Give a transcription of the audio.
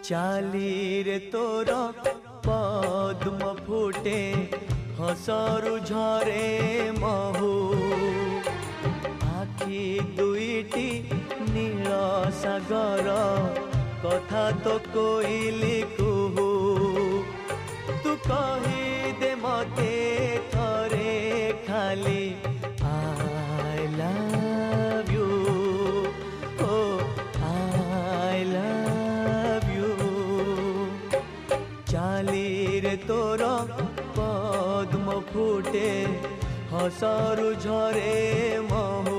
चाली रे तोर पद्म फुटे हसरु झरे महू आखि दुईटी नील सागर कथा तो कोइली कुहू तू कही दे मते थरे खाली आई लव यू ओ आई लव यू चाली रे तोर पद्म फुटे हसरु झरे महू